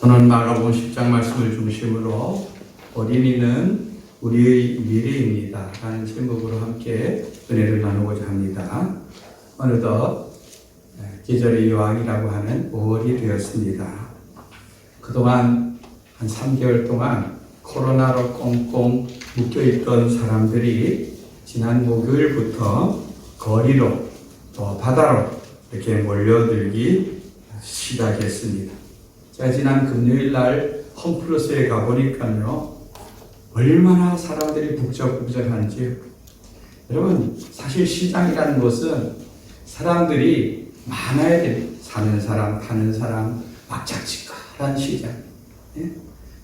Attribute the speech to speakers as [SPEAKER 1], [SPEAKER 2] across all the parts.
[SPEAKER 1] 오늘 마가복음 10장 말씀을 중심으로 어린이는 우리의 미래입니다 라는 제목으로 함께 은혜를 나누고자 합니다. 어느덧 계절의 여왕이라고 하는 5월이 되었습니다. 그동안 한 3개월 동안 코로나로 꽁꽁 묶여있던 사람들이 지난 목요일부터 거리로 또 바다로 이렇게 몰려들기 시작했습니다. 제가 지난 금요일 날 홈플러스에 가보니까요, 얼마나 사람들이 북적북적하는지요. 여러분, 사실 시장이라는 것은 사람들이 많아야 돼요. 사는 사람, 파는 사람, 막작지껄한 시장. 예?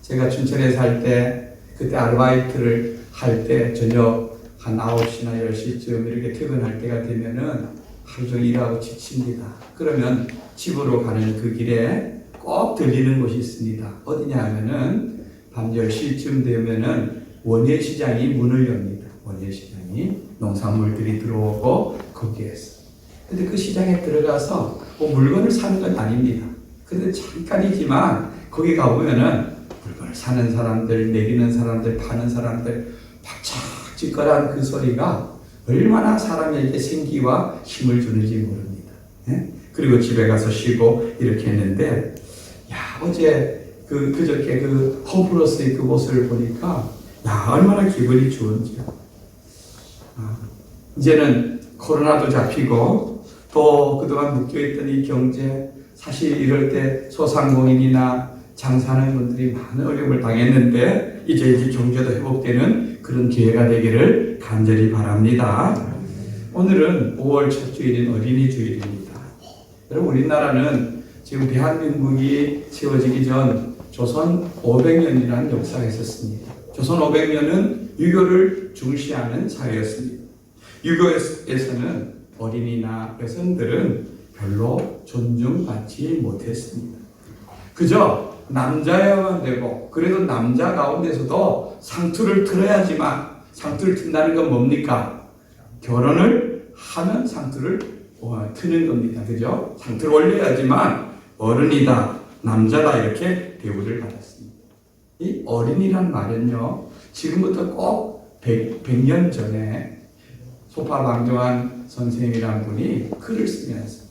[SPEAKER 1] 제가 춘천에 살 때, 그때 아르바이트를 할 때 저녁 한 9시나 10시쯤 이렇게 퇴근할 때가 되면은 하루 종일 일하고 지칩니다. 그러면 집으로 가는 그 길에 꼭 들리는 곳이 있습니다. 어디냐 하면은 밤 10시쯤 되면은 원예시장이 문을 엽니다. 원예시장이 농산물들이 들어오고 거기에서. 근데 그 시장에 들어가서 뭐 물건을 사는 건 아닙니다. 근데 잠깐이지만 거기 가보면은 물건을 사는 사람들, 내리는 사람들, 파는 사람들 박짝지껄한 그 소리가 얼마나 사람에게 생기와 힘을 주는지 모릅니다. 예? 그리고 집에 가서 쉬고 이렇게 했는데, 어제 그저께 그 홈플러스의 그 모습을 보니까 얼마나 기분이 좋은지요. 이제는 코로나도 잡히고 또 그동안 묶여있던 이 경제, 사실 이럴 때 소상공인이나 장사하는 분들이 많은 어려움을 당했는데 이제 경제도 회복되는 그런 기회가 되기를 간절히 바랍니다. 오늘은 5월 첫 주일인 어린이 주일입니다. 여러분, 우리나라는 지금 대한민국이 세워지기 전 조선 500년이라는 역사가 있었습니다. 조선 500년은 유교를 중시하는 사회였습니다. 유교에서는 어린이나 여성들은 별로 존중받지 못했습니다. 그저 남자여야만 되고, 그래도 남자 가운데서도 상투를 틀어야지만, 상투를 튼다는 건 뭡니까? 결혼을 하면 상투를 트는 겁니다. 그죠? 상투를 올려야지만 어른이다, 남자다, 이렇게 대우를 받았습니다. 이 어린이란 말은요, 지금부터 꼭 100년 전에 소파방정환 선생이라는 분이 글을 쓰면서,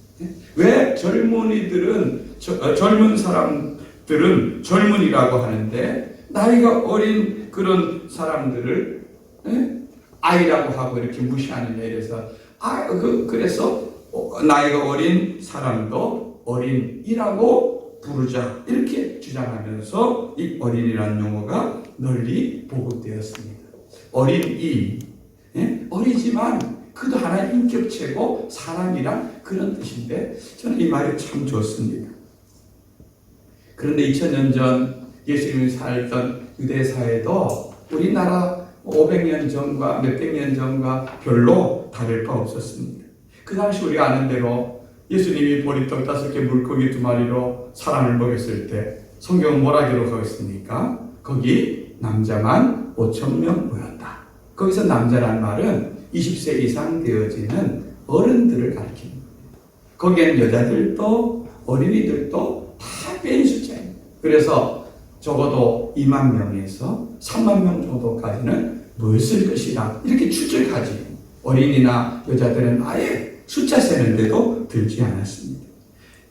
[SPEAKER 1] 왜 젊은이들은, 젊은 사람들은 젊은이라고 하는데, 나이가 어린 그런 사람들을 아이라고 하고 이렇게 무시하느냐, 이래서, 그래서 나이가 어린 사람도 어린이라고 부르자, 이렇게 주장하면서 이 어린이라는 용어가 널리 보급되었습니다. 어린이, 어리지만 그도 하나의 인격체고 사람이란 그런 뜻인데, 저는 이 말이 참 좋습니다. 그런데 2000년 전 예수님이 살던 유대사회도 우리나라 500년 전과 몇백 년 전과 별로 다를 바 없었습니다. 그 당시 우리가 아는 대로 예수님이 보리떡 5개, 물고기 2마리로 사람을 먹였을 때 성경은 뭐라 기록하고 있습니까? 거기 남자만 5,000명 모였다. 거기서 남자란 말은 20세 이상 되어지는 어른들을 가리킵니다. 거기에는 여자들도 어린이들도 다 빼인 숫자입니다. 그래서 적어도 2만 명에서 3만 명 정도까지는 모였을 것이다, 이렇게 추측하지. 어린이나 여자들은 아예 숫자 세는데도 들지 않았습니다.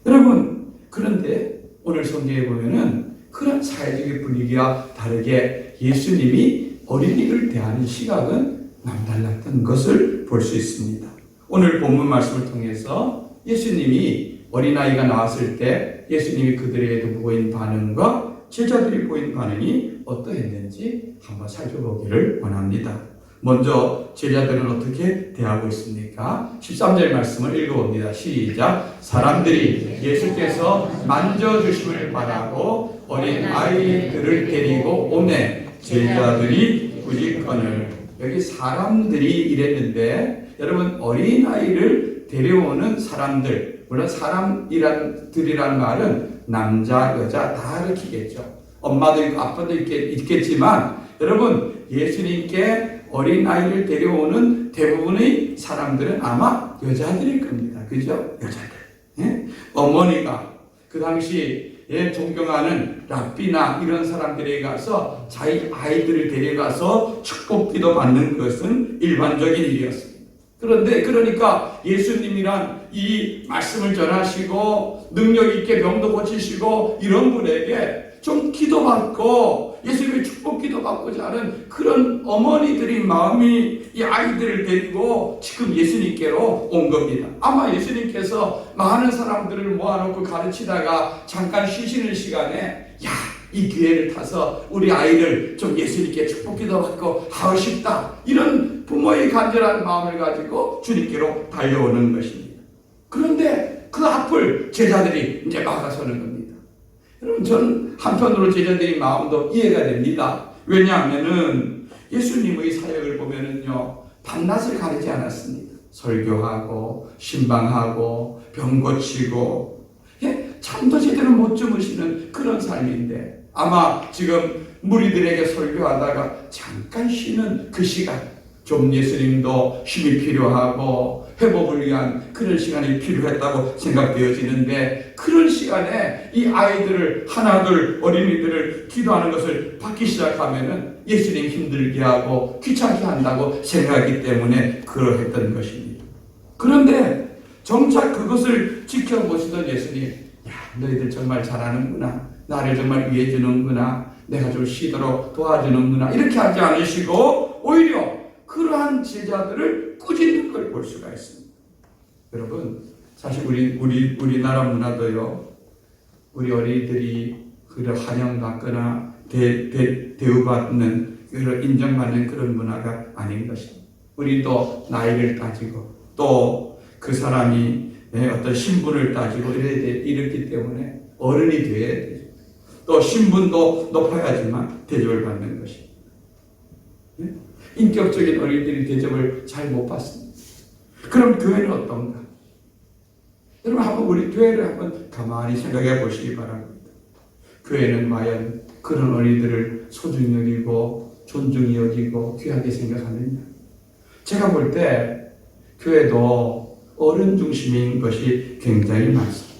[SPEAKER 1] 여러분, 그런데 오늘 성경에 보면은 그런 사회적인 분위기와 다르게 예수님이 어린이를 대하는 시각은 남달랐던 것을 볼 수 있습니다. 오늘 본문 말씀을 통해서 예수님이 어린아이가 나왔을 때 예수님이 그들에게 보인 반응과 제자들이 보인 반응이 어떠했는지 한번 살펴보기를 원합니다. 먼저 제자들은 어떻게 대하고 있습니까? 13절 말씀을 읽어봅니다. 시작. 사람들이 예수께서 만져주심을 바라고 어린 아이들을 데리고 오매 제자들이 굳이건을. 여기 사람들이 이랬는데, 여러분, 어린 아이를 데려오는 사람들, 물론 사람들이란 말은 남자, 여자 다 가리키겠죠. 엄마도 있고 아빠도 있겠지만, 여러분, 예수님께 어린아이를 데려오는 대부분의 사람들은 아마 여자들일 겁니다. 그죠? 여자들. 예? 어머니가 그 당시 존경하는 랍비나 이런 사람들에게 가서 자기 아이들을 데려가서 축복기도 받는 것은 일반적인 일이었습니다. 그런데 그러니까 예수님이란 이 말씀을 전하시고 능력 있게 병도 고치시고 이런 분에게 좀 기도받고 예수님의 축복 기도받고자 하는 그런 어머니들의 마음이 이 아이들을 데리고 지금 예수님께로 온 겁니다. 아마 예수님께서 많은 사람들을 모아놓고 가르치다가 잠깐 쉬시는 시간에 이 기회를 타서 우리 아이를 좀 예수님께 축복 기도받고 하고 싶다, 이런 부모의 간절한 마음을 가지고 주님께로 달려오는 것입니다. 그런데 그 앞을 제자들이 이제 막아서는 겁니다. 여러분, 저는 한편으로 제자들의 마음도 이해가 됩니다. 왜냐하면은 예수님의 사역을 보면은요, 밤낮을 가리지 않았습니다. 설교하고 신방하고 병 고치고, 잠도 제대로 못 주무시는 그런 삶인데, 아마 지금 무리들에게 설교하다가 잠깐 쉬는 그 시간, 좀 예수님도 쉼이 필요하고 회복을 위한 그런 시간이 필요했다고 생각되어지는데, 그런 시간에 이 아이들을 하나둘 어린이들을 기도하는 것을 받기 시작하면은 예수님 힘들게 하고 귀찮게 한다고 생각하기 때문에 그러했던 것입니다. 그런데 정작 그것을 지켜보시던 예수님, 너희들 정말 잘하는구나, 나를 정말 위해주는구나, 내가 좀 쉬도록 도와주는구나, 이렇게 하지 않으시고 오히려 그러한 제자들을 꾸짖는 걸 볼 수가 있습니다. 여러분, 사실 우리나라 문화도요, 우리 어린이들이 그를 환영받거나 대우받는, 그를 인정받는 그런 문화가 아닌 것입니다. 우리도 나이를 따지고 또 그 사람이 어떤 신분을 따지고 이렇기 때문에 어른이 되어야 되죠. 또 신분도 높아야지만 대접을 받는 것입니다. 인격적인 어린이들이 대접을 잘 못 받습니다. 그럼 교회는 어떤가? 여러분, 한번 우리 교회를 한번 가만히 생각해 보시기 바랍니다. 교회는 과연 그런 어린이들을 소중히 여기고 존중히 여기고 귀하게 생각하느냐? 제가 볼 때 교회도 어른 중심인 것이 굉장히 많습니다.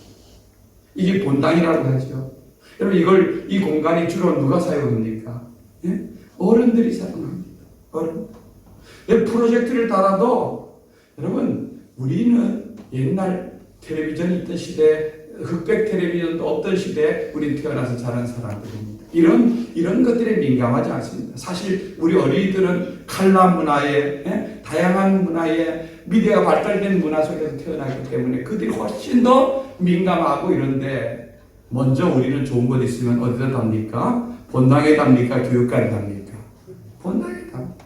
[SPEAKER 1] 이게 본당이라고 하죠. 여러분, 이 공간이 주로 누가 사용합니까? 어른들이 사용합니다. 어른. 프로젝트를 달아도, 여러분, 우리는 옛날 텔레비전이 있던 시대, 흑백 텔레비전도 없던 시대에 우린 태어나서 자란 사람들입니다. 이런 것들에 민감하지 않습니다. 사실 우리 어린이들은 칼라 문화에, 다양한 문화에, 미디어가 발달된 문화 속에서 태어났기 때문에 그들이 훨씬 더 민감하고 이런데, 먼저 우리는 좋은 곳 있으면 어디다 답니까? 본당에 답니까? 교육관에 답니까? 본당에 답니다.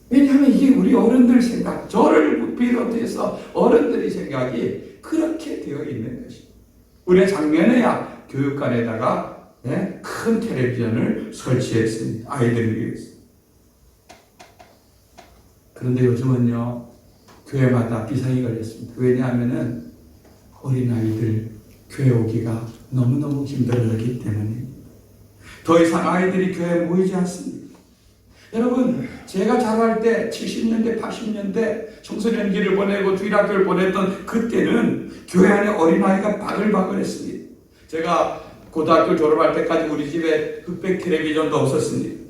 [SPEAKER 1] 왜냐하면 이게 우리 어른들 생각, 저를 비롯해서 어른들의 생각이 그렇게 되어 있는 것입니다. 우리가 작년에야 교육관에다가 큰 텔레비전을 설치했습니다. 아이들을 위해서. 그런데 요즘은요, 교회마다 비상이 걸렸습니다. 왜냐하면은 어린아이들 교회 오기가 너무너무 힘들어졌기 때문에 더 이상 아이들이 교회에 모이지 않습니다. 여러분, 제가 자랄 때 70년대, 80년대 청소년기를 보내고 주일학교를 보냈던 그때는 교회 안에 어린아이가 바글바글했습니다. 제가 고등학교 졸업할 때까지 우리 집에 흑백 텔레비전도 없었습니다.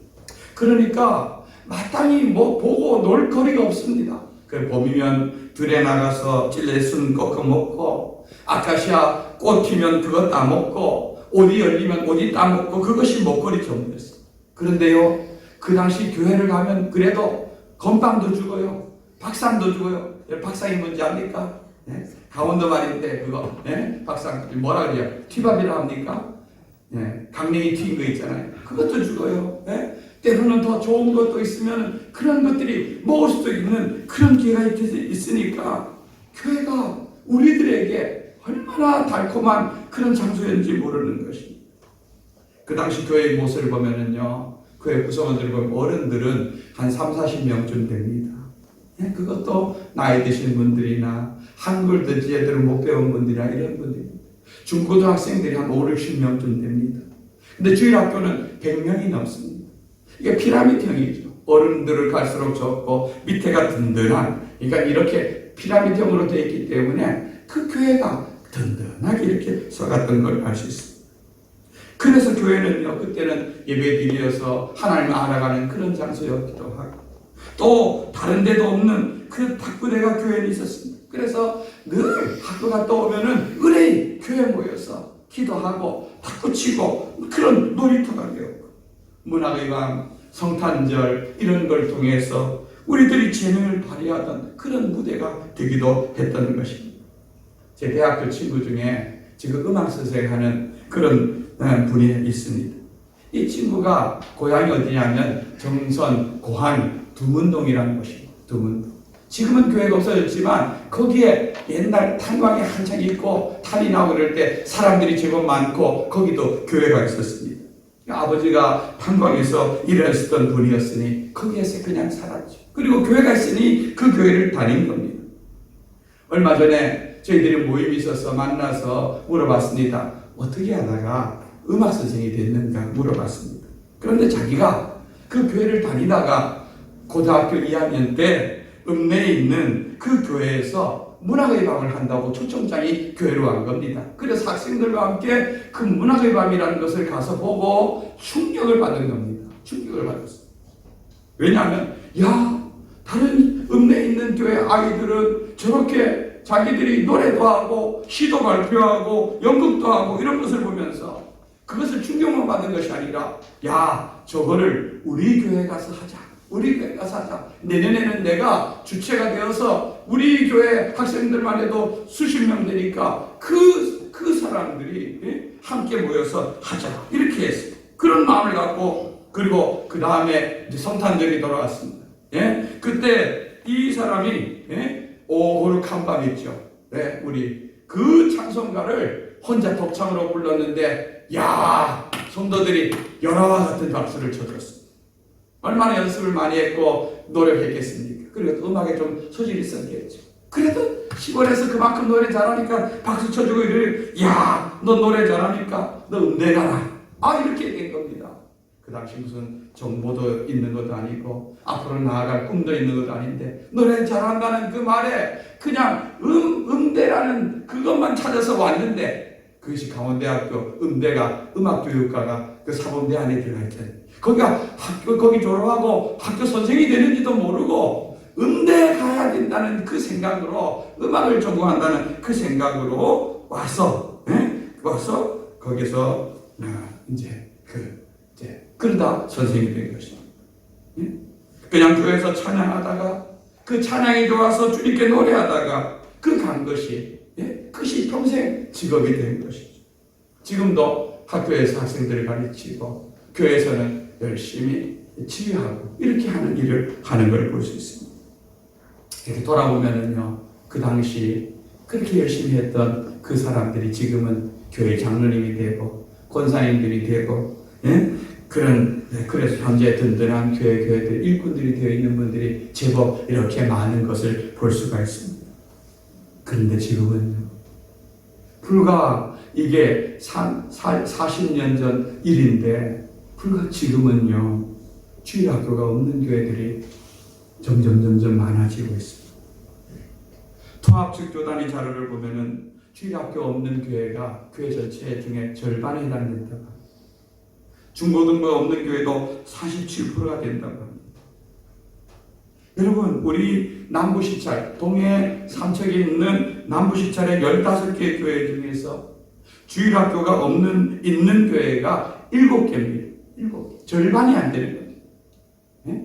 [SPEAKER 1] 그러니까 마땅히 보고 놀 거리가 없습니다. 그 봄이면 들에 나가서 찔레순 꺾어 먹고, 아카시아 꽃 피면 그거 따먹고, 옷이 열리면 옷이 따먹고, 그것이 먹거리 전부였어요. 그런데요, 그 당시 교회를 가면 그래도 건빵도 주고요, 박상도 주고요. 박상이 뭔지 압니까? 강원도 말인데 그거 박상 뭐라 그래요? 튀밥이라 합니까? 강냉이 튀긴 거 있잖아요. 그것도 주고요. 때로는 더 좋은 것도 있으면 그런 것들이 먹을 수도 있는 그런 기회가 있으니까 교회가 우리들에게 얼마나 달콤한 그런 장소였는지 모르는 것입니다. 그 당시 교회의 모습을 보면은요, 교회 구성원들을 보면 어른들은 한 30-40명쯤 됩니다. 그것도 나이 드신 분들이나 한글도 제대로 못 배운 분들이나 이런 분들입니다. 중고등학생들이 한 5-60명쯤 됩니다. 근데 주일학교는 100명이 넘습니다. 이게 피라미드형이죠. 어른들을 갈수록 적고 밑에가 든든한, 그러니까 이렇게 피라미드형으로 되어 있기 때문에 그 교회가 든든하게 이렇게 서갔던 걸 알 수 있습니다. 그래서 교회는요, 그때는 예배드리어서 하나님을 알아가는 그런 장소였기도 하고, 또 다른 데도 없는 그 탁구대가 교회에 있었습니다. 그래서 늘 학교 갔다 오면은 의뢰인 교회 모여서 기도하고 탁구 치고 그런 놀이터가 되었고, 문학의 밤, 성탄절 이런 걸 통해서 우리들이 재능을 발휘하던 그런 무대가 되기도 했다는 것입니다. 제 대학교 친구 중에 지금 음악 선생하는 그런 분이 있습니다. 이 친구가 고향이 어디냐면 정선, 고항, 두문동이라는 곳입니다. 두문동. 지금은 교회가 없어졌지만 거기에 옛날 탄광이 한창 있고 탈이 나고 그럴 때 사람들이 제법 많고 거기도 교회가 있었습니다. 아버지가 탄광에서 일하셨던 분이었으니 거기에서 그냥 살았죠. 그리고 교회가 있으니 그 교회를 다닌 겁니다. 얼마 전에 저희들이 모임이 있어서 만나서 물어봤습니다. 어떻게 하다가 음악 선생이 됐는가 물어봤습니다. 그런데 자기가 그 교회를 다니다가 고등학교 2학년 때 읍내에 있는 그 교회에서 문학의 밤을 한다고 초청장이 교회로 간 겁니다. 그래서 학생들과 함께 그 문학의 밤이라는 것을 가서 보고 충격을 받은 겁니다. 충격을 받았어요. 왜냐하면 다른 읍내에 있는 교회 아이들은 저렇게 자기들이 노래도 하고 시도 발표하고 연극도 하고 이런 것을 보면서 그것을 충격만 받은 것이 아니라 저거를 우리 교회 가서 하자. 우리 교회 가서 하자. 내년에는 내가 주체가 되어서 우리 교회 학생들만 해도 수십 명 되니까 그 사람들이 함께 모여서 하자. 이렇게 했어요. 그런 마음을 갖고 그리고 그 다음에 성탄절이 돌아왔습니다. 그때 이 사람이 오호룩한 밤 있죠. 우리 그 찬송가를 혼자 독창으로 불렀는데 성도들이 연화와 같은 박수를 쳐줬습니다. 얼마나 연습을 많이 했고 노력했겠습니까? 그리고 음악에 좀 소질이 있었겠죠. 그래도 시골에서 그만큼 노래 잘하니까 박수 쳐주고 이래. 너 노래 잘하니까 너 음대 가라. 이렇게 된 겁니다. 그 당시 무슨 정보도 있는 것도 아니고 앞으로 나아갈 꿈도 있는 것도 아닌데 노래 잘한다는 그 말에 그냥 음대라는 그것만 찾아서 왔는데 그것이 강원대학교 음대가 음악교육과가 그 사범대 안에 들어가 있잖아요. 거기 졸업하고 학교 선생이 되는지도 모르고 음대에 가야 된다는 그 생각으로 음악을 전공한다는 그 생각으로 와서 거기서 그러다 선생님이 된 것입니다. 그냥 교회에서 찬양하다가 그 찬양이 좋아서 주님께 노래하다가 간 것이 그것이 평생 직업이 된 것이죠. 지금도 학교에서 학생들을 가르치고 교회에서는 열심히 치유하고 이렇게 하는 일을 하는 걸 볼 수 있습니다. 이렇게 돌아보면은요, 그 당시 그렇게 열심히 했던 그 사람들이 지금은 교회 장로님이 되고 권사님들이 되고 그래서 현재 든든한 교회들 일꾼들이 되어 있는 분들이 제법 이렇게 많은 것을 볼 수가 있습니다. 그런데 지금은요, 불과 이게 40년 전 일인데 불과 지금은요, 주일학교가 없는 교회들이 점점 많아지고 있습니다. 통합 교단위 자료를 보면은 주일학교 없는 교회가 교회 전체 중에 절반에 해당된다고 합니다. 중고등부 없는 교회도 47%가 된다고 합니다. 여러분, 우리 남부시찰, 동해 삼척에 있는 남부시찰의 15개 교회 중에서 주일학교가 있는 교회가 7개입니다. 7개. 절반이 안 되는 거죠.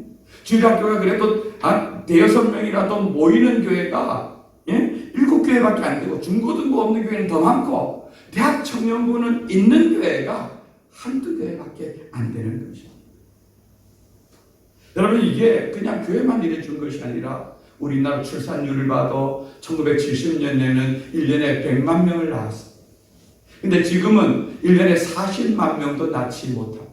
[SPEAKER 1] 주일학교가 그래도 5-6명이라도 모이는 교회가 7교회밖에 안 되고 중고등부 없는 교회는 더 많고 대학 청년부는 있는 교회가 한두 교회밖에 안 되는 것입니다. 여러분, 이게 그냥 교회만 이래준 것이 아니라 우리나라 출산율을 봐도 1970년에는 1년에 100만 명을 낳았어요. 근데 지금은 1년에 40만 명도 낳지 못하고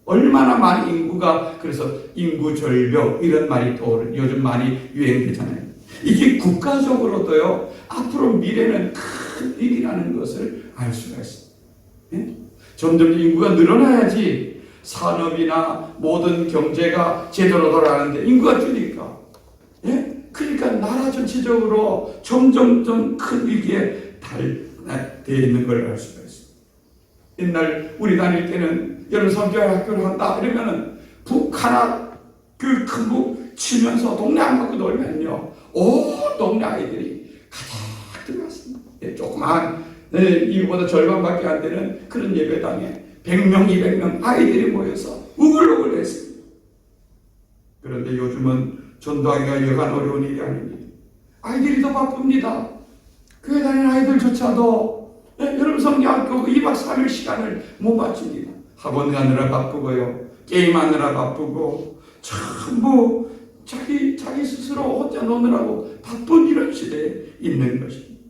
[SPEAKER 1] 얼마나 많은 인구가, 그래서 인구 절벽 이런 말이 또 요즘 많이 유행되잖아요. 이게 국가적으로도요, 앞으로 미래는 큰 일이라는 것을 알 수가 있습니다. 점점 인구가 늘어나야지 산업이나 모든 경제가 제대로 돌아가는데 인구가 줄니까 그러니까 나라 전체적으로 점점 큰 위기에 되어 있는 걸 알 수가 있습니다. 옛날 우리 다닐 때는 여름 성경 학교를 한다 이러면은 북 하나 그 큰 북 치면서 동네 안 갖고 놀면요 온 동네 아이들이 가득 들어갔습니다. 조그만 이거보다 절반밖에 안 되는 그런 예배당에 100명, 200명 아이들이 모여서 우글우글 했습니다. 그런데 요즘은 전도하기가 여간 어려운 일이 아닙니다. 아이들이 더 바쁩니다. 교회 다니는 아이들조차도 여름 성경학교 2박 3일 시간을 못 마칩니다. 학원 가느라 바쁘고요. 게임하느라 바쁘고 전부 자기 스스로 혼자 노느라고 바쁜 이런 시대에 있는 것입니다.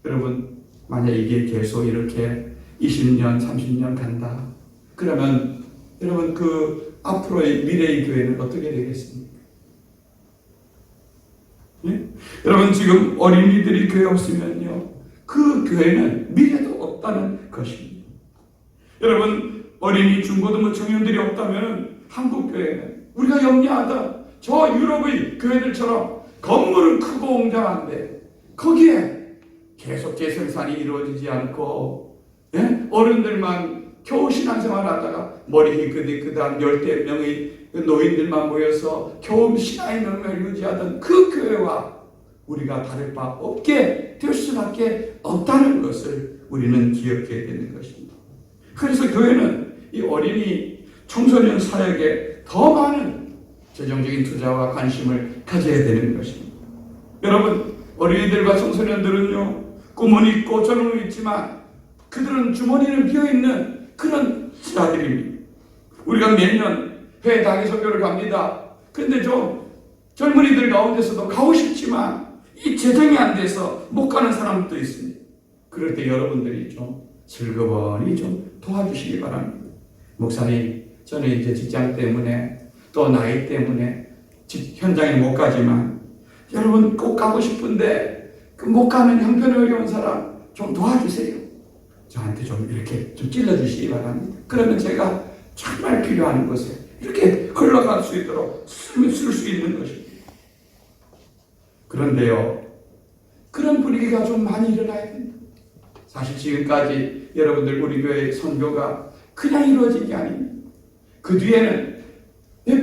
[SPEAKER 1] 여러분 만약 이게 계속 이렇게 20년, 30년 간다. 그러면 여러분 그 앞으로의 미래의 교회는 어떻게 되겠습니까? 예? 여러분 지금 어린이들이 교회 없으면요 그 교회는 미래도 없다는 것입니다. 여러분 어린이, 중고등부 청년들이 없다면 한국 교회는 우리가 염려하던 저 유럽의 교회들처럼 건물은 크고 웅장한데 거기에 계속 재생산이 이루어지지 않고 어른들만 겨우 신앙생활 하다가 머리 희끗희끗한 10명의 노인들만 모여서 겨우 신앙의 명맥을 유지하던 그 교회와 우리가 다를 바 없게 될 수밖에 없다는 것을 우리는 기억해야 되는 것입니다. 그래서 교회는 이 어린이 청소년 사역에 더 많은 재정적인 투자와 관심을 가져야 되는 것입니다. 여러분 어린이들과 청소년들은요 꿈은 있고 젊음은 있지만 그들은 주머니는 비어있는 그런 자들입니다. 우리가 매년 해외 단기 선교를 갑니다. 근데 좀 젊은이들 가운데서도 가고 싶지만 이 재정이 안 돼서 못 가는 사람도 있습니다. 그럴 때 여러분들이 좀 슬그머니 좀 도와주시기 바랍니다. 목사님, 저는 이제 직장 때문에 또 나이 때문에 현장에 못 가지만 여러분 꼭 가고 싶은데 그 못 가는 형편이 어려운 사람 좀 도와주세요. 저한테 좀 이렇게 좀 찔러주시기 바랍니다. 그러면 제가 정말 필요한 곳에 이렇게 흘러갈 수 있도록 쓸 수 있는 것입니다. 그런데요, 그런 분위기가 좀 많이 일어나야 됩니다. 사실 지금까지 여러분들 우리 교회 선교가 그냥 이루어진 게 아닙니다. 그 뒤에는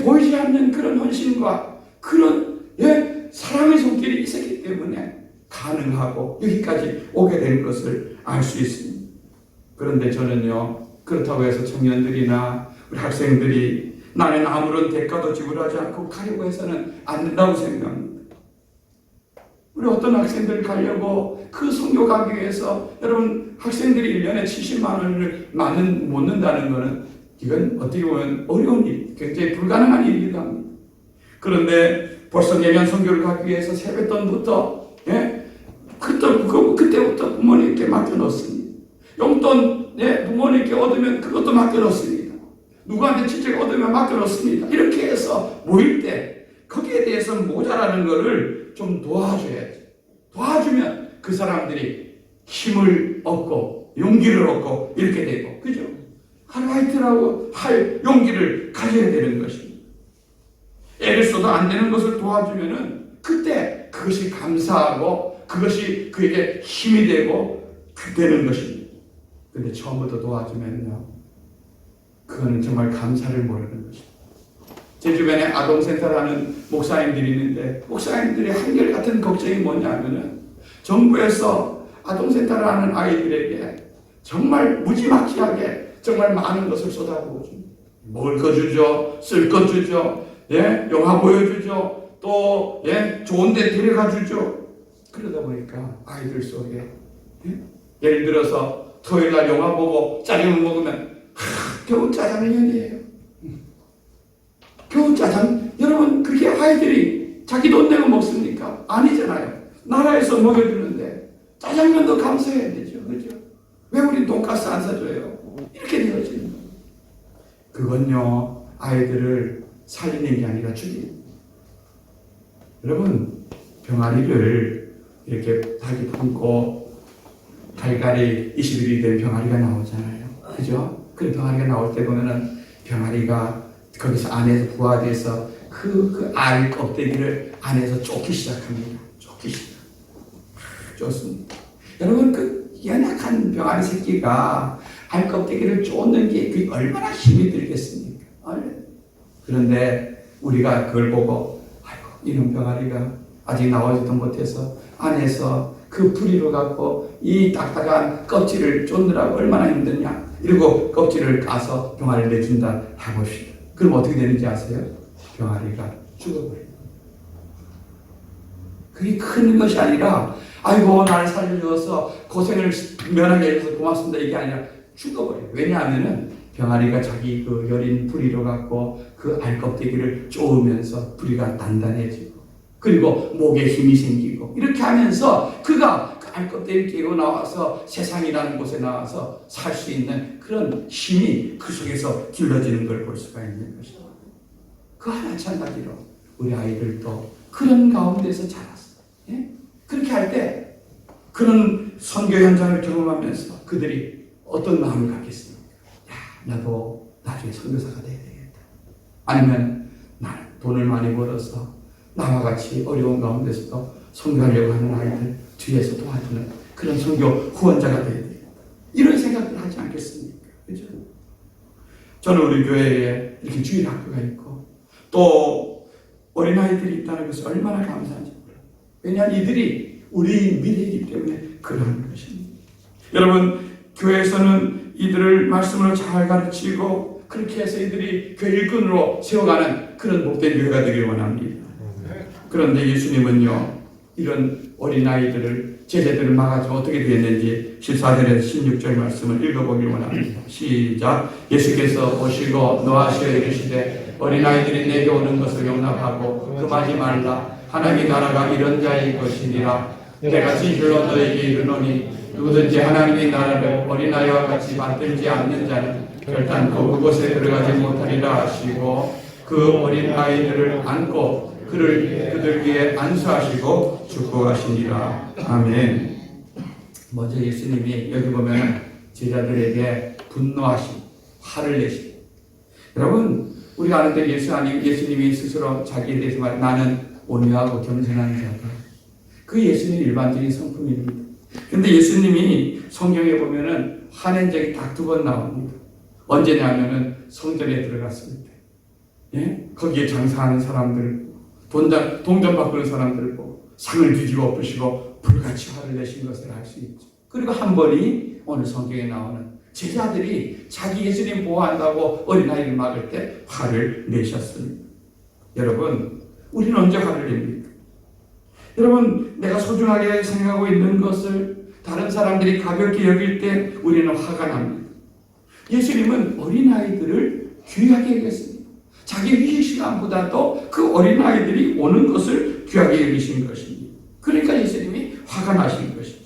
[SPEAKER 1] 보이지 않는 그런 헌신과 그런 사랑의 손길이 있었기 때문에 가능하고 여기까지 오게 된 것을 알 수 있습니다. 그런데 저는요 그렇다고 해서 청년들이나 우리 학생들이 나는 아무런 대가도 지불하지 않고 가려고 해서는 안 된다고 생각합니다. 우리 어떤 학생들 가려고 그 선교 가기 위해서 여러분 학생들이 1년에 70만 원을 못 넣는다는 것은 이건 어떻게 보면 어려운 일, 굉장히 불가능한 일이기도 합니다. 그런데 벌써 내년 선교를 가기 위해서 세뱃돈부터 그때부터 부모님께 맡겨놓습니다. 용돈 부모님께 얻으면 그것도 맡겨놓습니다. 누구한테 직접 얻으면 맡겨놓습니다. 이렇게 해서 모일 때 거기에 대해서 모자라는 것을 좀 도와줘야지. 도와주면 그 사람들이 힘을 얻고 용기를 얻고 이렇게 되고 그죠? 아르바이트라고 할 용기를 가져야 되는 것입니다. 애를 써도 안 되는 것을 도와주면은 그때 그것이 감사하고 그것이 그에게 힘이 되고 되는 것입니다. 근데 처음부터 도와주면요 그거는 정말 감사를 모르는 것입니다. 제 주변에 아동센터라는 목사님들이 있는데 목사님들이 한결같은 걱정이 뭐냐면은 정부에서 아동센터라는 아이들에게 정말 무지막지하게 정말 많은 것을 쏟아부어 줍니다. 먹을 거 주죠, 쓸 거 주죠, 영화 보여주죠, 또 좋은 데 데려가 주죠. 그러다 보니까 아이들 속에 예를 들어서 토요일 날 영화 보고 짜장면 먹으면 겨우 짜장면이에요. 겨우 짜장. 여러분 그렇게 아이들이 자기 돈 내고 먹습니까? 아니잖아요. 나라에서 먹여주는데 짜장면도 감사해야 되죠. 그죠? 왜 우리 돈가스 안 사줘요? 이렇게 되어지는 거예요. 그건요 아이들을 살리는 게 아니라 죽이는 거예요. 여러분 병아리를 이렇게 닭이 품고 달걀이 21일이 된 병아리가 나오잖아요. 그죠? 그 병아리가 나올 때 보면은 병아리가 거기서 안에서 부화돼서 그 알 껍데기를 안에서 쫓기 시작합니다. 쫓습니다. 여러분 그 연약한 병아리 새끼가 알껍데기를 쫓는 게 그게 얼마나 힘이 들겠습니까? 그런데 우리가 그걸 보고 아이고 이런 병아리가 아직 나오지도 못해서 안에서 그 부리로 갖고 이 딱딱한 껍질을 쫓느라고 얼마나 힘드냐 이러고 껍질을 까서 병아리를 내준다 해봅시다. 그럼 어떻게 되는지 아세요? 병아리가 죽어버려요. 그게 큰 것이 아니라 아이고 나를 살려주어서 고생을 면하게 해줘서 고맙습니다 이게 아니라 죽어버려요. 왜냐하면은 병아리가 자기 그 여린 부리로 갖고 그 알껍데기를 쪼으면서 부리가 단단해지고 그리고 목에 힘이 생기고 이렇게 하면서 그가 그 알껍데기를 깨고 나와서 세상이라는 곳에 나와서 살 수 있는 그런 힘이 그 속에서 길러지는 걸 볼 수가 있는 것이죠. 그와 마찬가지로 우리 아이들도 그런 가운데서 자랐어요. 예? 그렇게 할 때 그런 선교 현장을 경험하면서 그들이 어떤 마음을 갖겠습니까? 야, 나도 나중에 선교사가 돼야 되겠다. 아니면 나는 돈을 많이 벌어서 나와 같이 어려운 가운데서도 선교하려고 하는 아이들 뒤에서 도와주는 그런 선교 후원자가 돼야 되겠다. 이런 생각을 하지 않겠습니까? 그죠? 저는 우리 교회에 이렇게 주일학교가 있고 또 어린아이들이 있다는 것을 얼마나 감사한지 몰라요. 왜냐하면 이들이 우리 미래이기 때문에 그러한 것입니다. 여러분 교회에서는 이들을 말씀으로 잘 가르치고 그렇게 해서 이들이 교회 일꾼으로 세워가는 그런 복된 교회가 되길 원합니다. 그런데 예수님은요 이런 어린아이들을 제자들을 막아주면 어떻게 되었는지 14절에서 16절 말씀을 읽어보길 원합니다. 시작. 예수께서 오시고 노하시어 이르시되 어린아이들이 내게 오는 것을 용납하고 금하지 말라. 하나님의 나라가 이런 자의 것이니라. 내가 진실로 너에게 이르노니 누구든지 하나님의 나라를 어린아이와 같이 만들지 않는 자는 결단코 그곳에 들어가지 못하리라 하시고 그 어린아이들을 안고 그들 위에 안수하시고 축복하시니라. 아멘. 먼저 예수님이 여기 보면 제자들에게 분노하시고 화를 내시고 여러분 우리가 아는데 예수님이 스스로 자기에 대해서 말 나는 온유하고 겸손한 자다. 그 예수님 일반적인 성품입니다. 근데 예수님이 성경에 보면은 화낸 적이 딱 2번 나옵니다. 언제냐면은 성전에 들어갔을 때. 예? 거기에 장사하는 사람들 동전 바꾸는 사람들을 보고 상을 뒤집어 엎으시고 불같이 화를 내신 것을 알 수 있죠. 그리고 한 번이 오늘 성경에 나오는 제자들이 자기 예수님 보호한다고 어린아이를 막을 때 화를 내셨습니다. 여러분 우리는 언제 화를 냅니까? 여러분 내가 소중하게 생각하고 있는 것을 다른 사람들이 가볍게 여길 때 우리는 화가 납니다. 예수님은 어린아이들을 귀하게 여겼습니다. 자기 휴식 시간보다도 그 어린아이들이 오는 것을 귀하게 여기신 것입니다. 그러니까 예수님이 화가 나신 것이죠.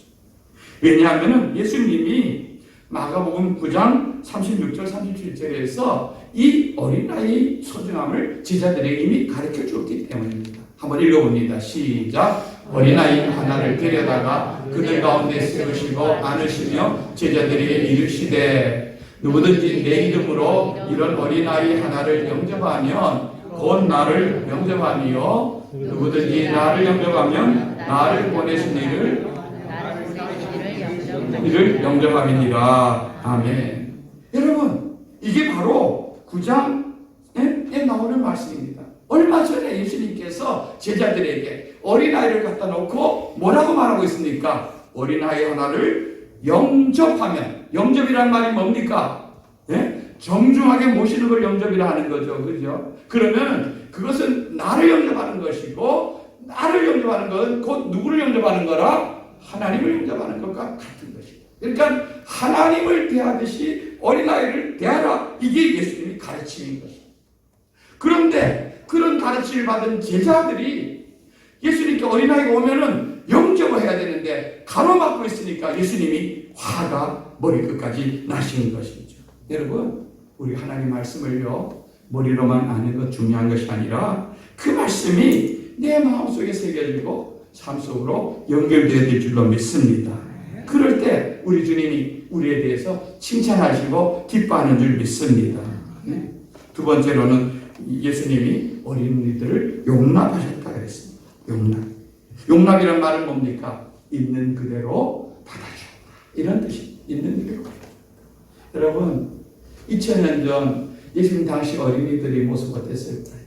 [SPEAKER 1] 왜냐하면 예수님이 마가복음 9장 36절 37절에서 이 어린아이의 소중함을 제자들에게 이미 가르쳐 주었기 때문입니다. 한번 읽어봅니다. 시작. 어린아이 하나를 데려다가 그들 가운데 세우시고 안으시며 제자들에게 이르시되 누구든지 내 이름으로 이런 어린아이 하나를 영접하면 곧 나를 영접하니요 누구든지 나를 영접하면 나를 보내신 이를 영접함이니라. 아멘. 여러분 이게 바로 9장에 나오는 말씀입니다. 얼마 전에 예수님께서 제자들에게 어린아이를 갖다 놓고 뭐라고 말하고 있습니까? 어린아이 하나를 영접하면, 영접이란 말이 뭡니까? 예? 정중하게 모시는 걸 영접이라 하는 거죠. 그죠? 그러면 그것은 나를 영접하는 것이고, 나를 영접하는 것은 곧 누구를 영접하는 거라? 하나님을 영접하는 것과 같은 것이죠. 그러니까 하나님을 대하듯이 어린아이를 대하라. 이게 예수님이 가르치는 것입니다. 그런데 그런 가르침을 받은 제자들이 예수님께 어린아이가 오면은 영접을 해야 되는데 가로막고 있으니까 예수님이 화가 머리끝까지 나시는 것이죠. 여러분 우리 하나님 말씀을요 머리로만 아는 것 중요한 것이 아니라 그 말씀이 내 마음속에 새겨지고 삶 속으로 연결되어야 될 줄로 믿습니다. 그럴 때 우리 주님이 우리에 대해서 칭찬하시고 기뻐하는 줄 믿습니다. 두 번째로는 예수님이 어린이들을 용납하셨다 그랬습니다. 용납이란 말은 뭡니까? 있는 그대로 받아줘. 이런 뜻이 있는 일이고. 여러분, 2000년 전 예수님 당시 어린이들의 모습 어땠을까요?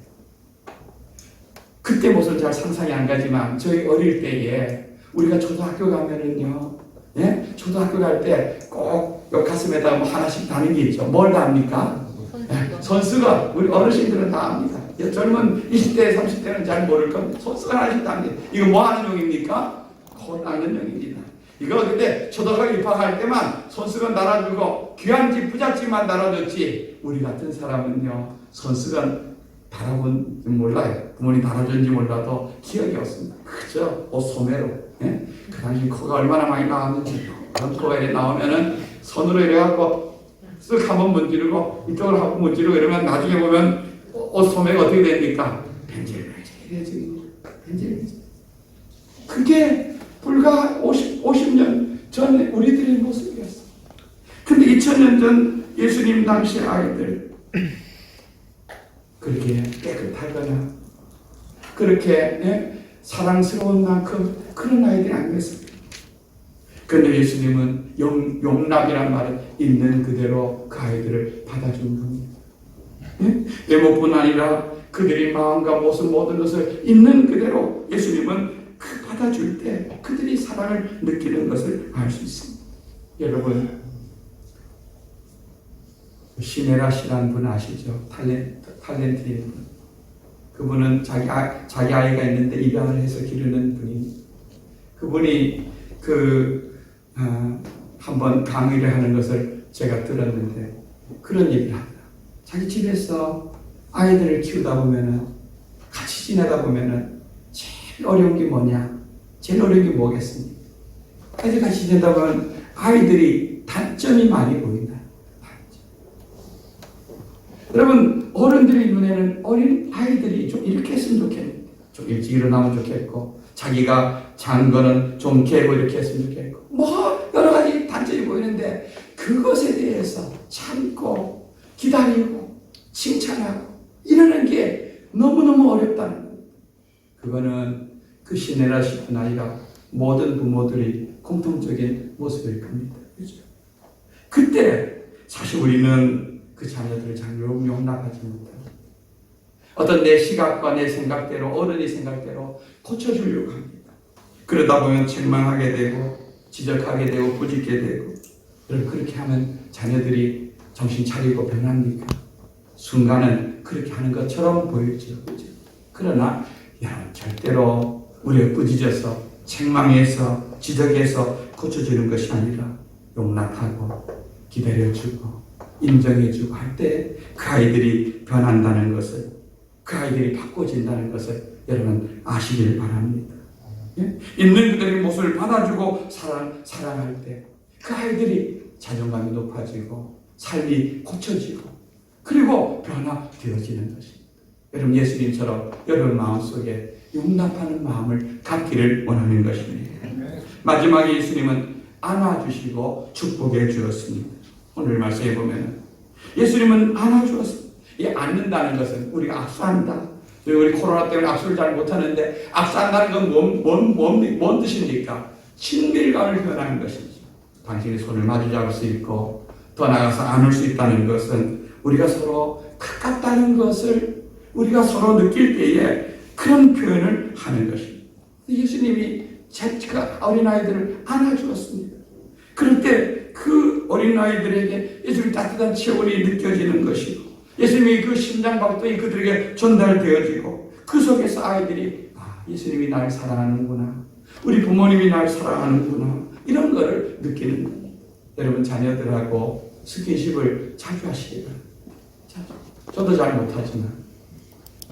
[SPEAKER 1] 그때 모습은 잘 상상이 안 가지만 저희 어릴 때에 우리가 초등학교 가면은요, 예? 초등학교 갈 때 꼭 가슴에다 뭐 하나씩 다는 게 있죠. 뭘 답니까? 예? 손수건. 우리 어르신들은 다 압니다. 젊은 20대, 30대는 잘 모를 겁니다. 손수건 하나씩 답니다. 이거 뭐 하는 용입니까? 코 닦는 용입니다. 이거 근데 초등학교 입학할 때만 손수건 달아주고 귀한지 부잣집만 달아줬지 우리 같은 사람은요 손수건 달아본 몰라요. 부모님 달아준지 몰라도 기억이 없습니다. 그죠? 옷 소매로. 예? 그 당시 코가 얼마나 많이 나왔는지 그런 코가 이렇게 나오면은 손으로 이래갖고 쓱 한번 문지르고 이쪽을 한번 문지르고 이러면 나중에 보면 옷 소매가 어떻게 됩니까? 벤질벤질해지는 벤질벤질. 그게 불과 50년 전 우리들의 모습이었어. 근데 2000년 전 예수님 당시 아이들 그렇게 깨끗하거나 그렇게 예? 사랑스러운 만큼 그런 아이들이 아니었습니다. 그런데 예수님은 용납이란 말은 있는 그대로 그 아이들을 받아준 겁니다. 예? 외모뿐 아니라 그들의 마음과 모습 모든 것을 있는 그대로 예수님은 받아줄 때 그들이 사랑을 느끼는 것을 알 수 있습니다. 여러분, 시메라 씨라는 분 아시죠? 탤런트인 분. 그분은 자기 아이가 있는데 입양을 해서 기르는 분입니다. 그분이 한번 강의를 하는 것을 제가 들었는데 그런 얘기를 합니다. 자기 집에서 아이들을 키우다 보면은 같이 지내다 보면은 제일 어려운 게 뭐냐? 제일 어려운 게 뭐겠습니까? 아이들 같이 지내다 보면 아이들이 단점이 많이 보인다. 여러분, 어른들의 눈에는 어린 아이들이 좀 이렇게 했으면 좋겠는데, 좀 일찍 일어나면 좋겠고, 자기가 잔 거는 좀 개고 이렇게 했으면 좋겠고, 뭐 여러 가지 단점이 보이는데 그것에 대해서 참고 기다리고 칭찬하고 이러는 게 너무너무 어렵다는 거예요. 그거는 그 시네라 씨뿐 아니라 모든 부모들이 공통적인 모습일 겁니다. 그렇죠? 그때 사실 우리는 그 자녀들을 잘 용납하지 못하고 어떤 내 시각과 내 생각대로 어른의 생각대로 고쳐주려고 합니다. 그러다 보면 책망하게 되고 지적하게 되고 부짓게 되고 그렇게 하면 자녀들이 정신 차리고 변합니까? 순간은 그렇게 하는 것처럼 보일지요. 그러나 절대로 우리가 꾸짖어서 책망해서 지적해서 고쳐주는 것이 아니라 용납하고 기다려주고 인정해주고 할 때 그 아이들이 변한다는 것을 그 아이들이 바꿔진다는 것을 여러분 아시길 바랍니다. 예? 있는 그들의 모습을 받아주고 사랑할 때 그 아이들이 자존감이 높아지고 삶이 고쳐지고 그리고 변화되어지는 것입니다. 여러분 예수님처럼 여러분 마음속에 용납하는 마음을 갖기를 원하는 것입니다. 마지막에 예수님은 안아주시고 축복해 주었습니다. 오늘 말씀해 보면 예수님은 안아주었습니다. 이 안는다는 것은 우리가 악수한다. 우리 코로나 때문에 악수를 잘 못하는데 악수한다는 건 뭔 뜻입니까? 친밀감을 표현하는 것이죠. 당신의 손을 마주 잡을 수 있고 더 나아가서 안을 수 있다는 것은 우리가 서로 가깝다는 것을 우리가 서로 느낄 때에 그런 표현을 하는 것입니다. 예수님이 그 어린아이들을 안아주었습니다. 그럴 때 그 어린아이들에게 예수님의 따뜻한 체온이 느껴지는 것이고 예수님의 그 심장박동이 그들에게 전달되어지고 그 속에서 아이들이 예수님이 날 사랑하는구나. 우리 부모님이 날 사랑하는구나. 이런 거를 느끼는 겁니다. 여러분 자녀들하고 스킨십을 자주 하시기 바랍니다. 자주. 저도 잘 못하지만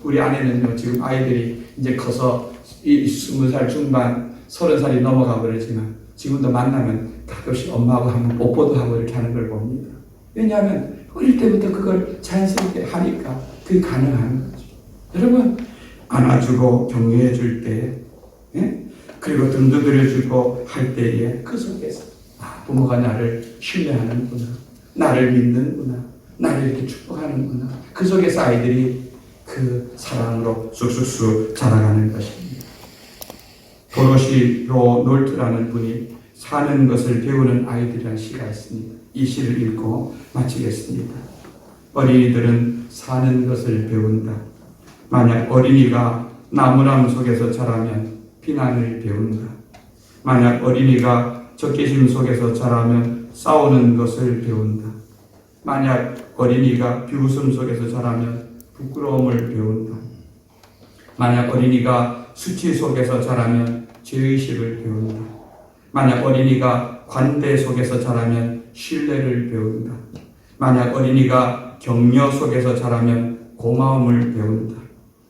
[SPEAKER 1] 우리 아내는요 지금 아이들이 이제 커서 20살 중반 30살이 넘어가 버리지만 지금도 만나면 가끔씩 엄마하고 한번 뽀뽀도 하고 이렇게 하는 걸 봅니다. 왜냐하면 어릴 때부터 그걸 자연스럽게 하니까 그게 가능한 거죠. 여러분 안아주고 격려해 줄 때 예? 그리고 등 두드려주고 할 때에 그 속에서 부모가 나를 신뢰하는구나. 나를 믿는구나. 나를 이렇게 축복하는구나. 그 속에서 아이들이 그 사랑으로 쑥쑥쑥 자라가는 것입니다. 도로시 로 놀트라는 분이 사는 것을 배우는 아이들이라는 시가 있습니다. 이 시를 읽고 마치겠습니다. 어린이들은 사는 것을 배운다. 만약 어린이가 나무람 속에서 자라면 피난을 배운다. 만약 어린이가 적개심 속에서 자라면 싸우는 것을 배운다. 만약 어린이가 비웃음 속에서 자라면 부끄러움을 배운다. 만약 어린이가 수치 속에서 자라면 죄의식을 배운다. 만약 어린이가 관대 속에서 자라면 신뢰를 배운다. 만약 어린이가 격려 속에서 자라면 고마움을 배운다.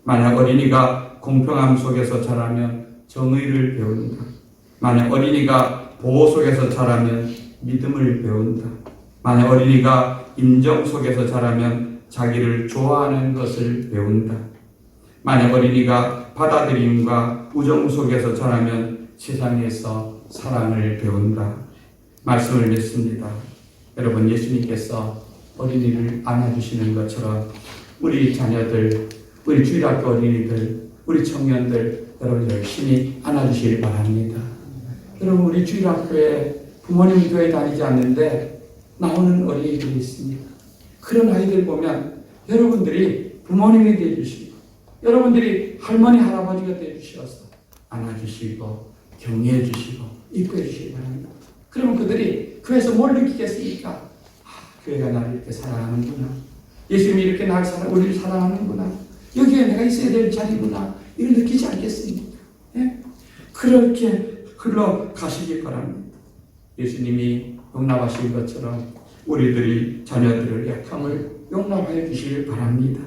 [SPEAKER 1] 만약 어린이가 공평함 속에서 자라면 정의를 배운다. 만약 어린이가 보호 속에서 자라면 믿음을 배운다. 만약 어린이가 인정 속에서 자라면 자기를 좋아하는 것을 배운다. 만약 어린이가 받아들임과 우정 속에서 자라면 세상에서 사랑을 배운다. 말씀을 믿습니다. 여러분, 예수님께서 어린이를 안아주시는 것처럼 우리 자녀들, 우리 주일학교 어린이들, 우리 청년들 여러분 열심히 안아주시길 바랍니다. 여러분, 우리 주일학교에 부모님 교회 다니지 않는데 나오는 어린이들이 있습니다. 그런 아이들 보면 여러분들이 부모님이 되어주시고 여러분들이 할머니 할아버지가 되어주셔서 안아주시고 격려해 주시고 이뻐해 주시기 바랍니다. 그러면 그들이 교회에서 뭘 느끼겠습니까? 교회가 나를 이렇게 사랑하는구나. 예수님이 이렇게 우리를 사랑하는구나. 여기에 내가 있어야 될 자리구나. 이걸 느끼지 않겠습니까? 예? 그렇게 흘러가시기 바랍니다. 예수님이 용납하신 것처럼 우리들이 자녀들의 약함을 용납하여 주시길 바랍니다.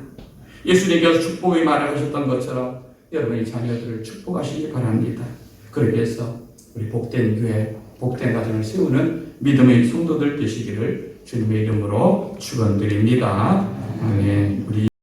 [SPEAKER 1] 예수님께서 축복의 말을 하셨던 것처럼 여러분의 자녀들을 축복하시기 바랍니다. 그렇게 해서 우리 복된 교회, 복된 가정을 세우는 믿음의 성도들 되시기를 주님의 이름으로 축원드립니다.